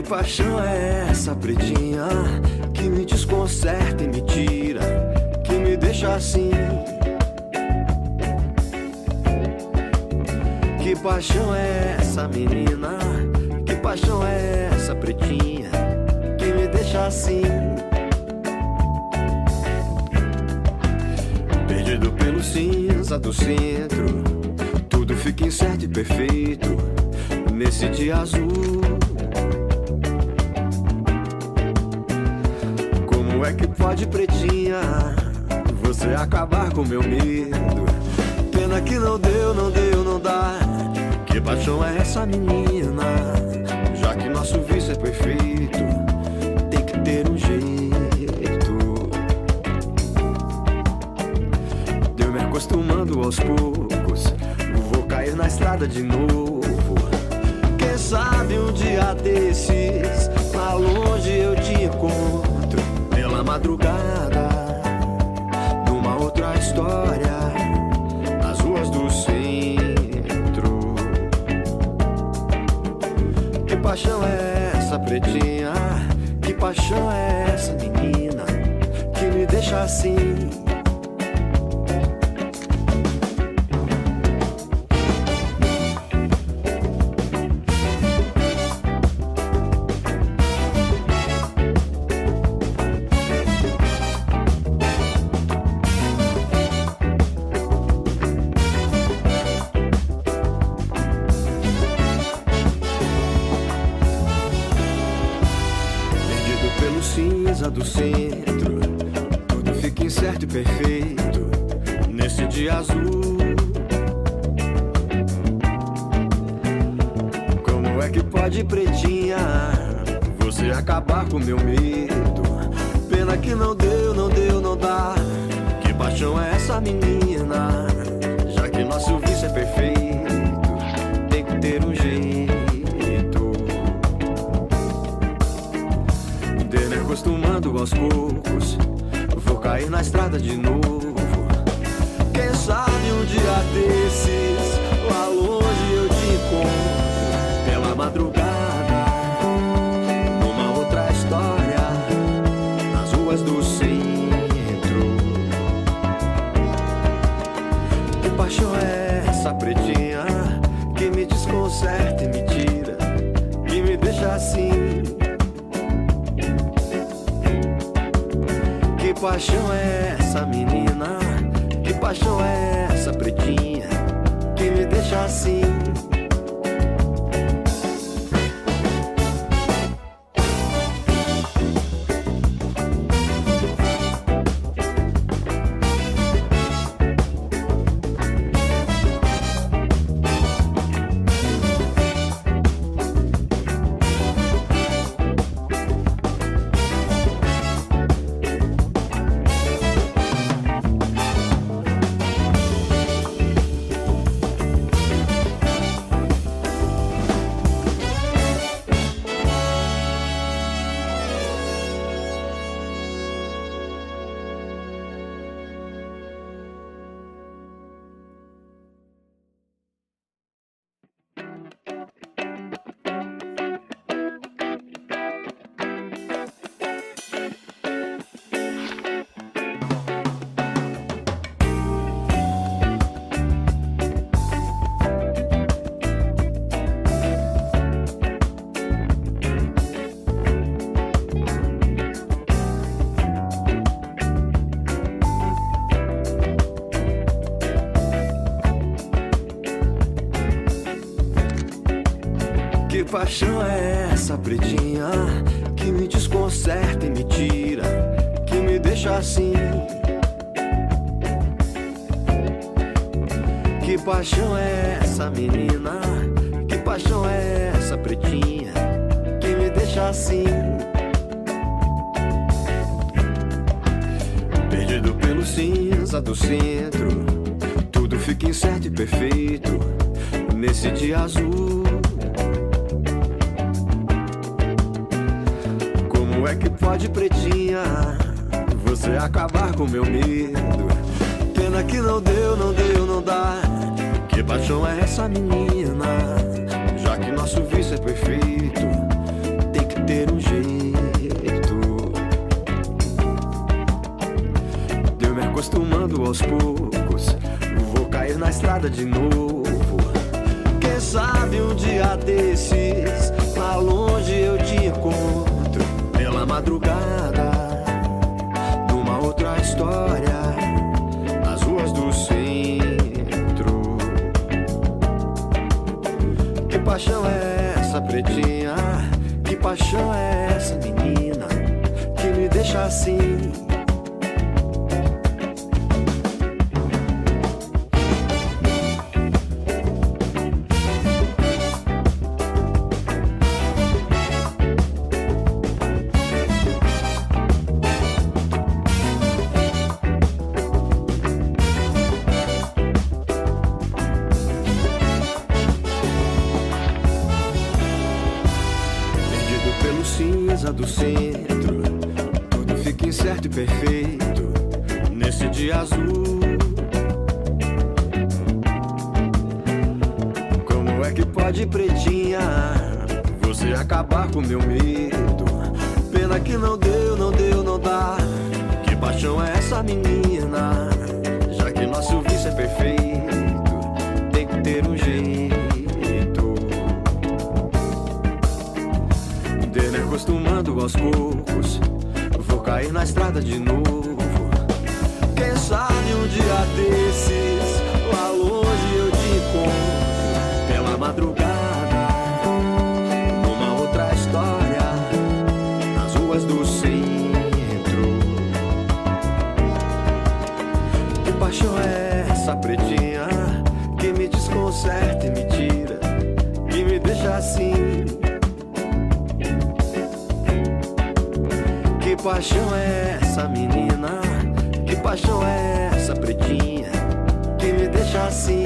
Que paixão é essa, pretinha, que me desconcerta e me tira, que me deixa assim? Que paixão é essa, menina? Que paixão é essa, pretinha, que me deixa assim? Perdido pelo cinza do centro, tudo fica incerto e perfeito nesse dia azul. Como é que pode, pretinha, você acabar com meu medo? Pena que não deu, não dá. Que paixão é essa, menina? Já que nosso vício é perfeito, tem que ter um jeito de eu me acostumando aos poucos. Vou cair na estrada de novo. Quem sabe um dia desses, lá longe eu te encontro, pela madrugada, numa outra história, nas ruas do centro. Que paixão é essa, pretinha? Que paixão é essa, menina, que me deixa assim? Do centro, tudo fica incerto e perfeito nesse dia azul. Como é que pode, pretinha, você acabar com meu medo? Pena que não deu, não dá. Que paixão é essa, menina? Já que nosso vício é perfeito, tem que ter um jeito de me acostumando aos poucos. Vou cair na estrada de novo. Quem sabe um dia desses, lá longe eu te encontro, pela madrugada, numa outra história, nas ruas do centro. Que paixão é essa, pretinha, que me desconcerta e me tira, que me deixa assim? Que paixão é essa, menina? Que paixão é essa, pretinha, que me deixa assim? Que paixão é essa, pretinha, que me desconcerta e me tira, que me deixa assim? Que paixão é essa, menina? Que paixão é essa, pretinha, que me deixa assim? Perdido pelo cinza do centro, tudo fica incerto e perfeito nesse dia azul. Como é que pode, pretinha, você acabar com meu medo? Pena que não deu, não dá. Que paixão é essa, menina? Já que nosso vício é perfeito, tem que desses, lá longe eu te encontro pela madrugada, numa outra história, nas ruas do centro. Que paixão é essa, pretinha? Que paixão é essa, menina, que me deixa assim? Pelo cinza do centro, tudo fica incerto e perfeito nesse dia azul. Como é que pode, pretinha, você acabar com meu medo? Pena que não deu, não deu, não dá. Que paixão é essa, menina? Já que nosso vício é perfeito, tem que ter um jeito de me acostumando aos poucos. Vou cair na estrada de novo. Quem sabe um dia desses, lá longe eu te encontro pela madrugada, numa outra história, nas ruas do centro. Que paixão é essa, pretinha, que me desconcerta e me tira, que me deixa assim? Que paixão é essa, menina? Que paixão é essa, pretinha, que me deixa assim?